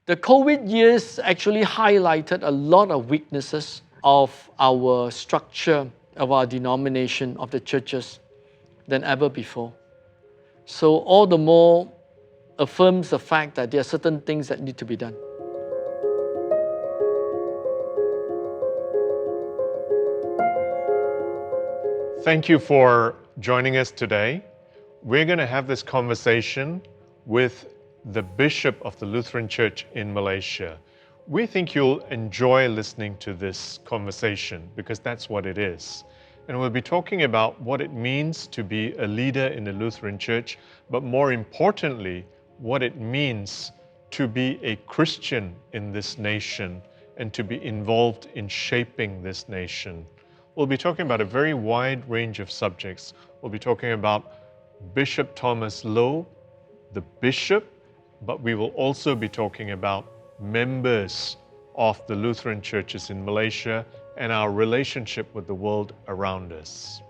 The COVID years actually highlighted a lot of weaknesses of our structure, of our denomination, of the churches than ever before. So all the more affirms the fact that there are certain things that need to be done. Thank you for joining us today. We're going to have this conversation with the Bishop of the Lutheran Church in Malaysia. We think you'll enjoy listening to this conversation because that's what it is. And we'll be talking about what it means to be a leader in the Lutheran Church, but more importantly, what it means to be a Christian in this nation and to be involved in shaping this nation. We'll be talking about a very wide range of subjects. We'll be talking about Bishop Thomas Loh, the bishop, but we will also be talking about members of the Lutheran churches in Malaysia and our relationship with the world around us.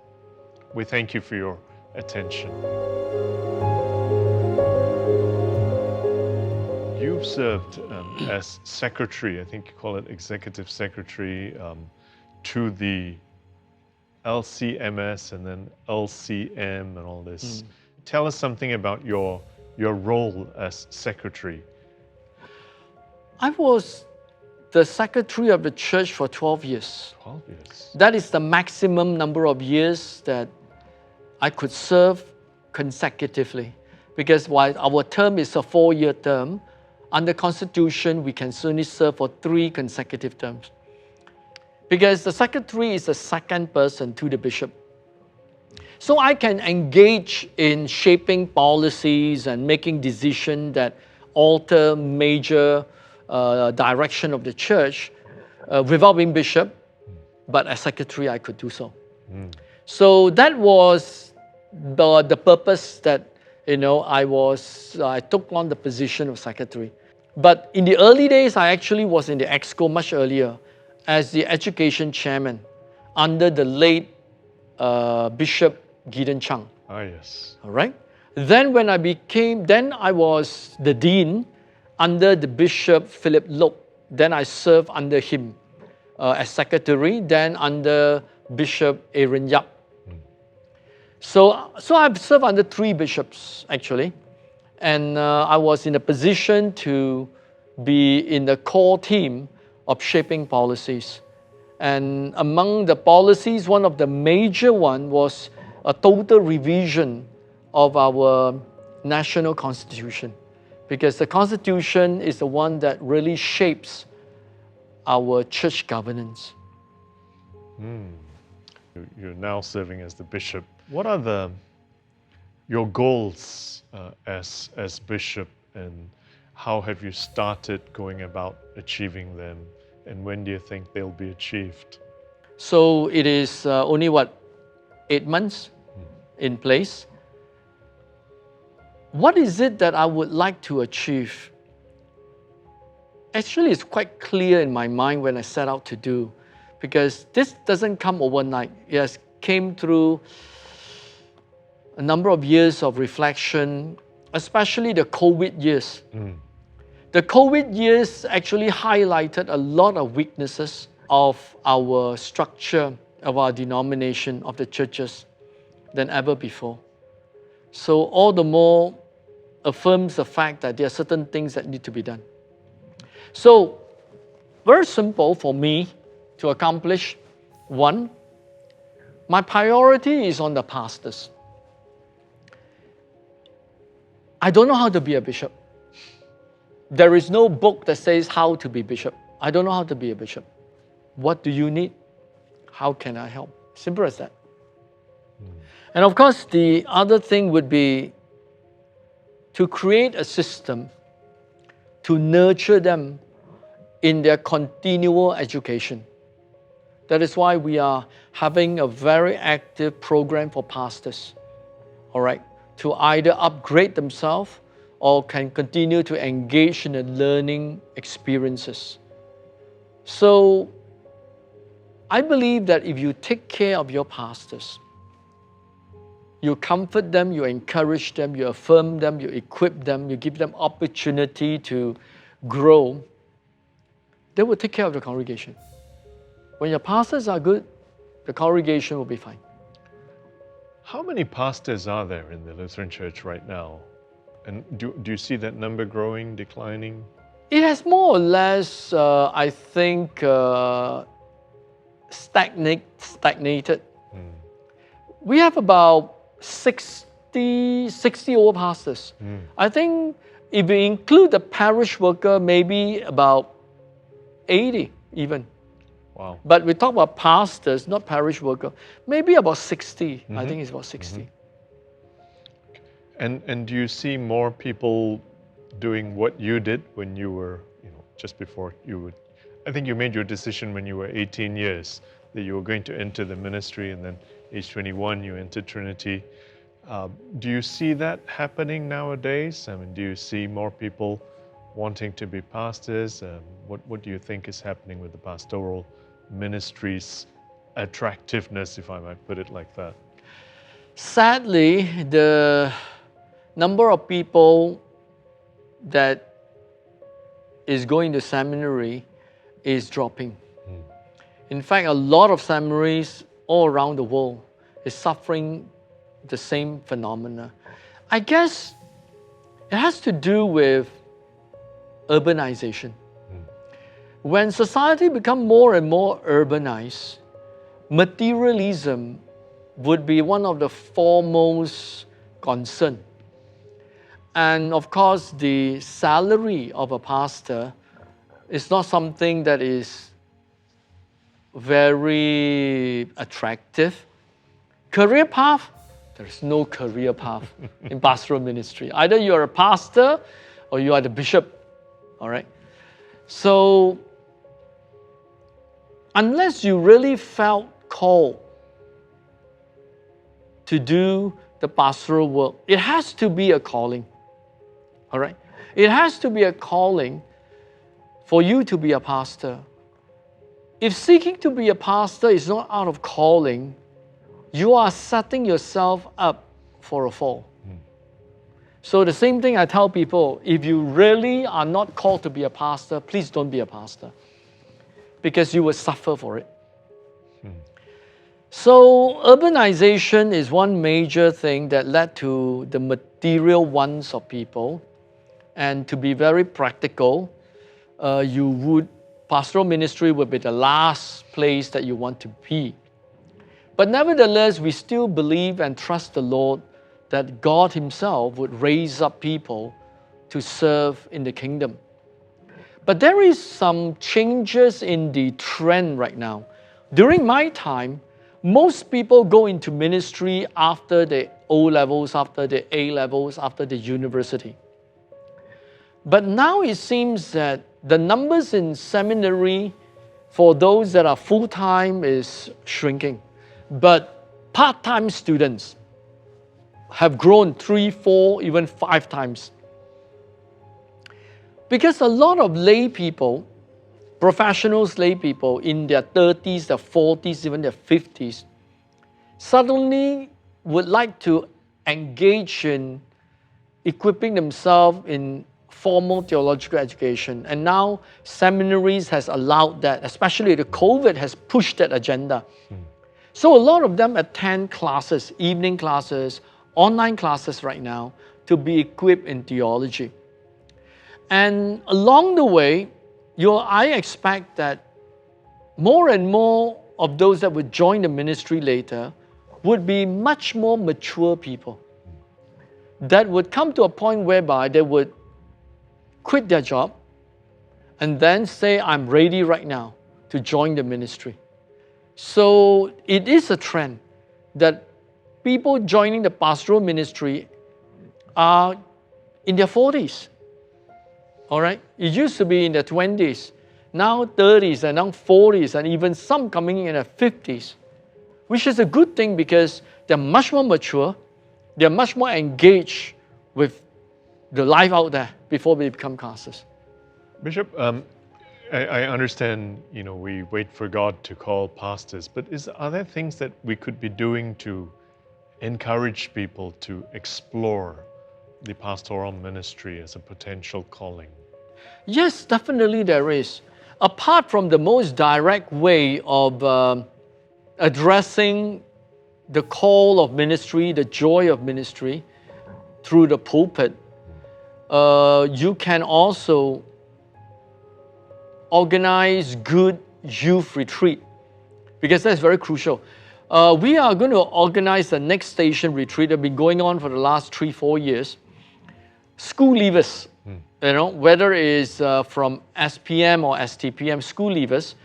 We thank you for your attention. You've served as secretary, I think you call it executive secretary, to the LCMS and then LCM and all this. Tell us something about your role as secretary. I was the secretary of the church for 12 years. 12 years. That is the maximum number of years that I could serve consecutively. Because while our term is a 4-year term, under Constitution, we can only serve for 3 consecutive terms. Because the secretary is the second person to the bishop. So I can engage in shaping policies and making decisions that alter major direction of the church without being bishop, but as secretary I could do so. So that was the purpose that I took on the position of secretary. But in the early days, I actually was in the EXCO much earlier as the education chairman under the late Bishop Gideon Chung. Ah, yes. All right. Then when I was the dean under the Bishop Philip Lok. Then I served under him as secretary, then under Bishop Aaron Yap. So I've served under 3 bishops actually. And I was in a position to be in the core team of shaping policies. And among the policies, one of the major one was a total revision of our national constitution. Because the constitution is the one that really shapes our church governance. You're now serving as the bishop. What are your goals as bishop, and how have you started going about achieving them, and when do you think they'll be achieved? So it is only 8 months in place. What is it that I would like to achieve? Actually, it's quite clear in my mind when I set out to do, because this doesn't come overnight. It has came through a number of years of reflection, especially the COVID years. The COVID years actually highlighted a lot of weaknesses of our structure, of our denomination, of the churches than ever before. So all the more affirms the fact that there are certain things that need to be done. So, very simple for me to accomplish. 1, my priority is on the pastors. I don't know how to be a bishop. There is no book that says how to be bishop. I don't know how to be a bishop. What do you need? How can I help? Simple as that. And of course, the other thing would be to create a system to nurture them in their continual education. That is why we are having a very active program for pastors, all right, to either upgrade themselves or can continue to engage in the learning experiences. So I believe that if you take care of your pastors, you comfort them, you encourage them, you affirm them, you equip them, you give them opportunity to grow, they will take care of the congregation. When your pastors are good, the congregation will be fine. How many pastors are there in the Lutheran Church right now? And do you see that number growing, declining? It has more or less, I think, stagnated. We have about 60 over pastors. I think if we include the parish worker, maybe about 80 even. Wow. But we talk about pastors, not parish worker, maybe about 60. I think it's about 60. And do you see more people doing what you did when you were, just before you would, I think you made your decision when you were 18 years that you were going to enter the ministry, and then age 21 you entered Trinity. Do you see that happening nowadays? I mean, do you see more people wanting to be pastors? What do you think is happening with the pastoral ministry's attractiveness, if I might put it like that? Sadly, the number of people that is going to seminary is dropping. In fact, a lot of seminaries all around the world is suffering the same phenomena. I guess it has to do with urbanization. When society becomes more and more urbanized, materialism would be one of the foremost concerns. And of course, the salary of a pastor is not something that is very attractive. Career path, there's no career path in pastoral ministry. Either you're a pastor or you are the bishop, all right? So, unless you really felt called to do the pastoral work, it has to be a calling, all right? It has to be a calling for you to be a pastor. If seeking to be a pastor is not out of calling, you are setting yourself up for a fall. So the same thing I tell people, if you really are not called to be a pastor, please don't be a pastor, because you will suffer for it. So urbanization is one major thing that led to the material wants of people. And to be very practical, pastoral ministry would be the last place that you want to be. But nevertheless, we still believe and trust the Lord that God Himself would raise up people to serve in the kingdom. But there is some changes in the trend right now. During my time, most people go into ministry after the O-levels, after the A-levels, after the university. But now it seems that the numbers in seminary for those that are full-time is shrinking. But part-time students have grown 3, 4, even 5 times. Because a lot of lay people, professionals lay people in their 30s, their 40s, even their 50s, suddenly would like to engage in equipping themselves in formal theological education. And now seminaries has allowed that, especially the COVID has pushed that agenda. So a lot of them attend classes, evening classes, online classes right now to be equipped in theology. And along the way, I expect that more and more of those that would join the ministry later would be much more mature people that would come to a point whereby they would quit their job and then say, I'm ready right now to join the ministry. So it is a trend that people joining the pastoral ministry are in their 40s. All right? It used to be in their 20s, now 30s, and now 40s, and even some coming in their 50s, which is a good thing because they're much more mature, they're much more engaged with the life out there before we become pastors. Bishop, I understand, we wait for God to call pastors, but are there things that we could be doing to encourage people to explore the pastoral ministry as a potential calling? Yes, definitely there is. Apart from the most direct way of addressing the call of ministry, the joy of ministry through the pulpit, you can also organize good youth retreat, because that's very crucial. We are going to organize the next station retreat that has been going on for the last 3-4 years. School leavers, whether it's from SPM or STPM, school leavers,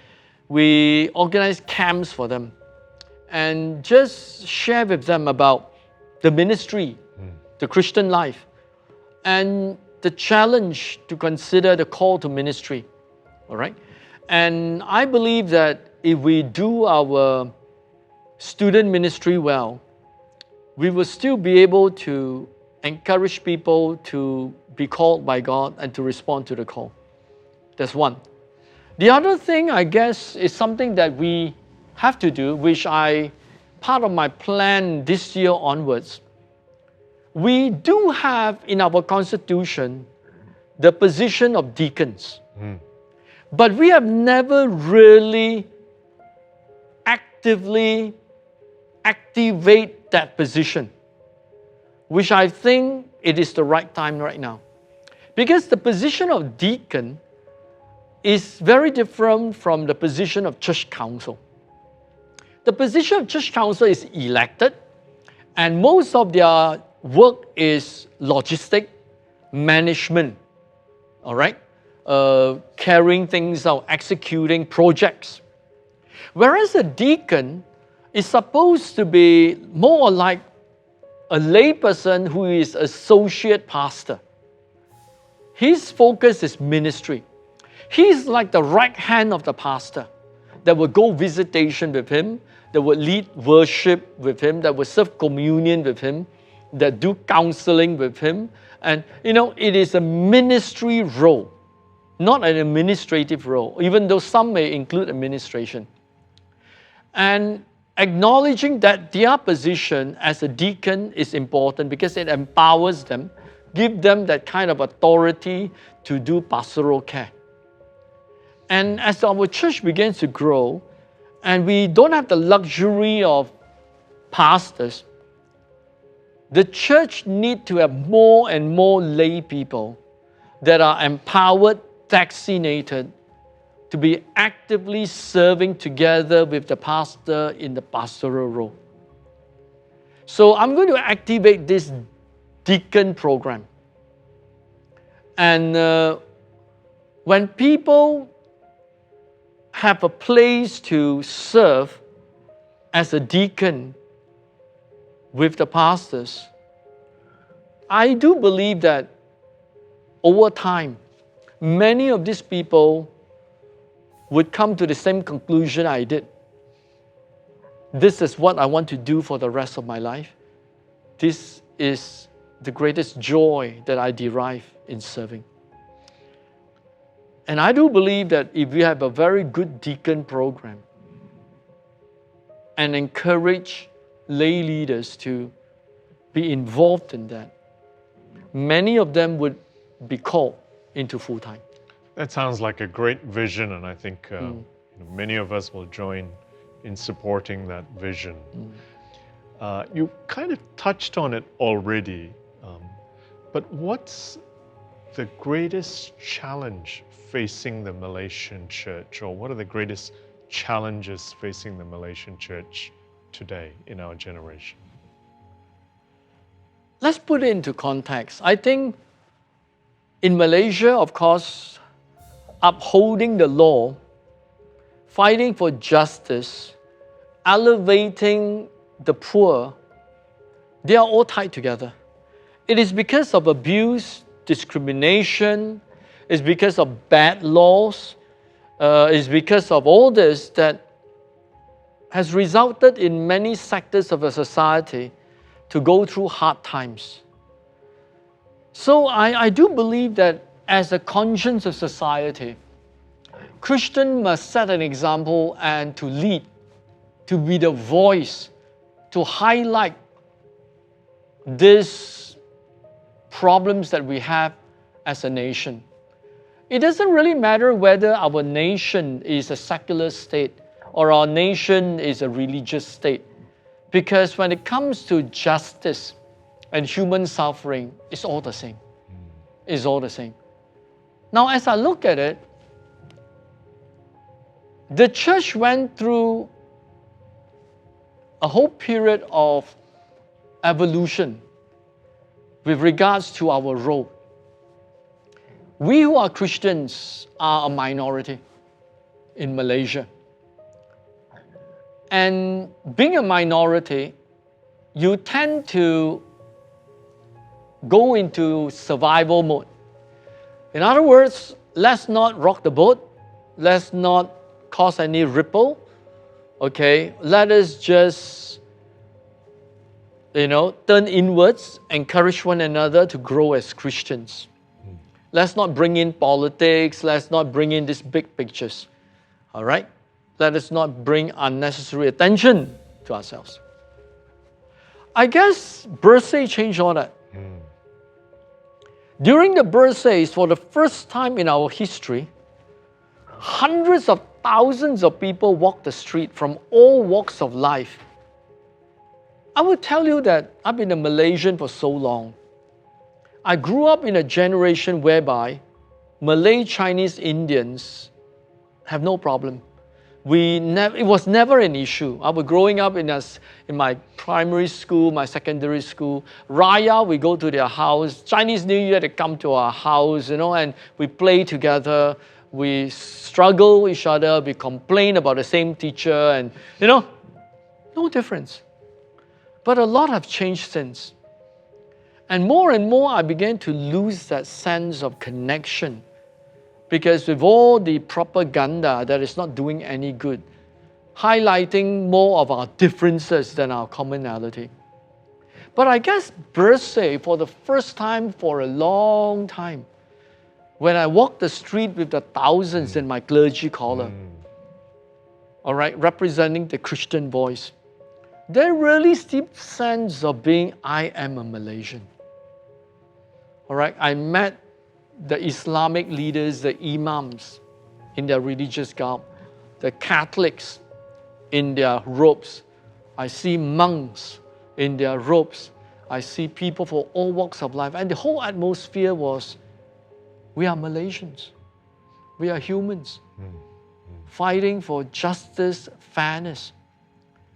we organize camps for them and just share with them about the ministry, the Christian life, and the challenge to consider the call to ministry. All right? And I believe that if we do our student ministry well, we will still be able to encourage people to be called by God and to respond to the call. That's one. The other thing, I guess, is something that we have to do, which part of my plan this year onwards. We do have in our constitution the position of deacons. But we have never really actively activate that position, which I think it is the right time right now. Because the position of deacon is very different from the position of church council. The position of church council is elected, and most of their work is logistic, management, all right? Carrying things out, executing projects. Whereas a deacon is supposed to be more like a layperson who is associate pastor. His focus is ministry. He's like the right hand of the pastor that will go visitation with him, that will lead worship with him, that will serve communion with him, that do counseling with him. And it is a ministry role, not an administrative role, even though some may include administration. And acknowledging that their position as a deacon is important because it empowers them, give them that kind of authority to do pastoral care. And as our church begins to grow, and we don't have the luxury of pastors, the church needs to have more and more lay people that are empowered, vaccinated, to be actively serving together with the pastor in the pastoral role. So I'm going to activate this deacon program. And when people have a place to serve as a deacon with the pastors, I do believe that over time, many of these people would come to the same conclusion I did. This is what I want to do for the rest of my life. This is the greatest joy that I derive in serving. And I do believe that if we have a very good deacon program and encourage lay leaders to be involved in that, many of them would be called into full-time. That sounds like a great vision, and I think many of us will join in supporting that vision. You kind of touched on it already, but what's the greatest challenge facing the Malaysian church, or what are the greatest challenges facing the Malaysian church today in our generation? Let's put it into context. I think in Malaysia, of course, upholding the law, fighting for justice, elevating the poor, they are all tied together. It is because of abuse, discrimination, it's because of bad laws, it's because of all this that has resulted in many sectors of a society to go through hard times. So I do believe that as a conscience of society, Christians must set an example and to lead, to be the voice, to highlight these problems that we have as a nation. It doesn't really matter whether our nation is a secular state or our nation is a religious state. Because when it comes to justice and human suffering, it's all the same. It's all the same. Now, as I look at it, the church went through a whole period of evolution with regards to our role. We who are Christians are a minority in Malaysia. And being a minority, you tend to go into survival mode. In other words, let's not rock the boat. Let's not cause any ripple. Okay, let us just, turn inwards, encourage one another to grow as Christians. Let's not bring in politics. Let's not bring in these big pictures. All right? Let us not bring unnecessary attention to ourselves. I guess birthday changed all that. During the birthdays, for the first time in our history, hundreds of thousands of people walked the street from all walks of life. I will tell you that I've been a Malaysian for so long. I grew up in a generation whereby Malay, Chinese, Indians have no problem. It was never an issue. I was growing up in my primary school, my secondary school. Raya, we go to their house. Chinese New Year, they come to our house, and we play together. We struggle with each other. We complain about the same teacher, and no difference. But a lot have changed since. And more I began to lose that sense of connection. Because with all the propaganda that is not doing any good, highlighting more of our differences than our commonality. But I guess birthday, for the first time for a long time, when I walked the street with the thousands in my clergy collar, all right, representing the Christian voice, there really deep sense of being, I am a Malaysian. All right, I met the Islamic leaders, the imams in their religious garb, the Catholics in their robes. I see monks in their robes. I see people for all walks of life. And the whole atmosphere was, we are Malaysians. We are humans. Fighting for justice, fairness.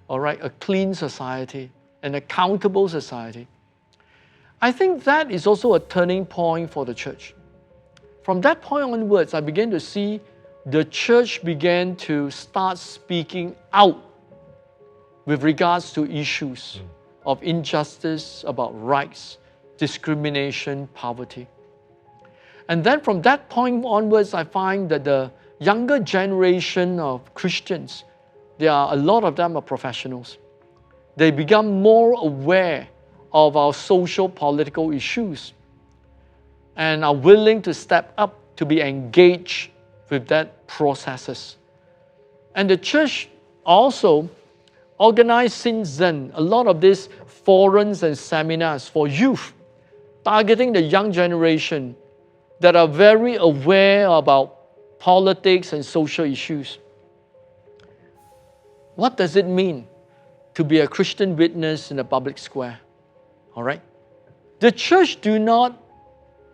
All right, a clean society, an accountable society. I think that is also a turning point for the church. From that point onwards, I began to see the church began to start speaking out with regards to issues of injustice, about rights, discrimination, poverty. And then from that point onwards, I find that the younger generation of Christians, a lot of them are professionals. They become more aware of our social political issues and are willing to step up to be engaged with that processes. And the church also organized since then a lot of these forums and seminars for youth, targeting the young generation that are very aware about politics and social issues. What does it mean to be a Christian witness in a public square? All right? The church do not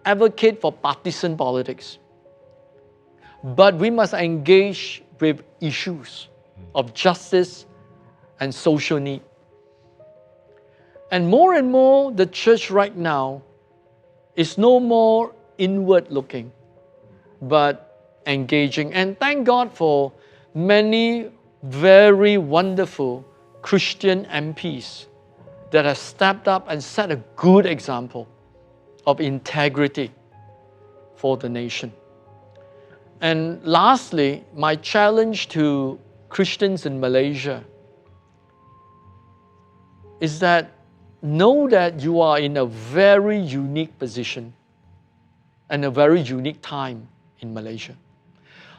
advocate for partisan politics, but we must engage with issues of justice and social need. And more, the church right now is no more inward looking, but engaging. And thank God for many very wonderful Christian MPs that have stepped up and set a good example of integrity for the nation. And lastly, my challenge to Christians in Malaysia is that know that you are in a very unique position and a very unique time in Malaysia.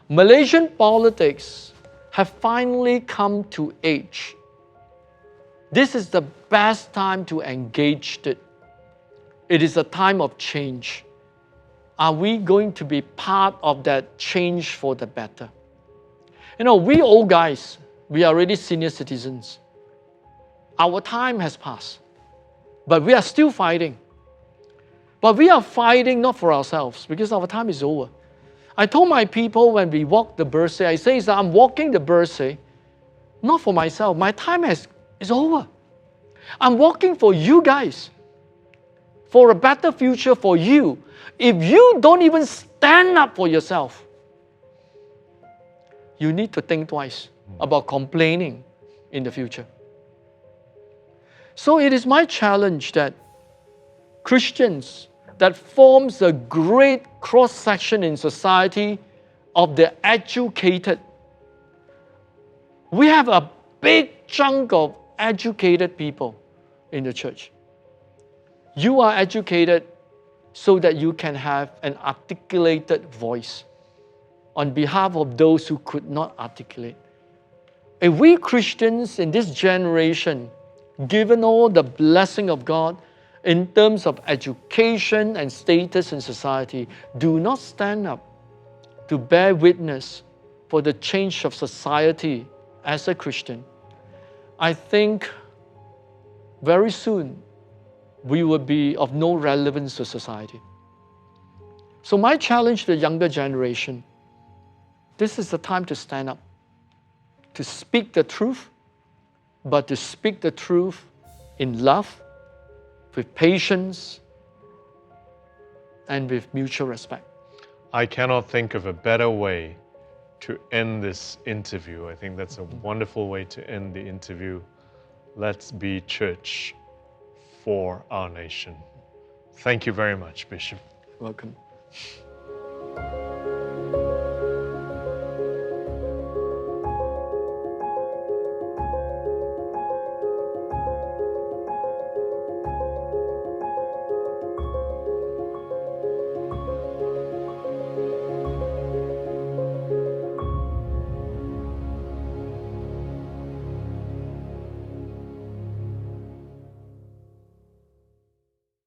Malaysian politics have finally come to age. This is the best time to engage it. It is a time of change. are we going to be part of that change for the better? You know, we old guys, we are already senior citizens. Our time has passed, but we are still fighting. But we are fighting not for ourselves, because our time is over. I told my people when we walk the birthday, I say that I'm walking the birthday not for myself. My time is over. I'm walking for you guys, for a better future for you. If you don't even stand up for yourself, you need to think twice about complaining in the future. So it is my challenge that Christians that forms a great cross-section in society of the educated. We have a big chunk of educated people in the church. You are educated so that you can have an articulated voice on behalf of those who could not articulate. If we Christians in this generation, given all the blessing of God in terms of education and status in society, do not stand up to bear witness for the change of society as a Christian, I think very soon we will be of no relevance to society. So my challenge to the younger generation, this is the time to stand up, to speak the truth, but to speak the truth in love, with patience, and with mutual respect. I cannot think of a better way to end this interview. I think that's a wonderful way to end the interview. Let's be church for our nation. Thank you very much, Bishop. Welcome.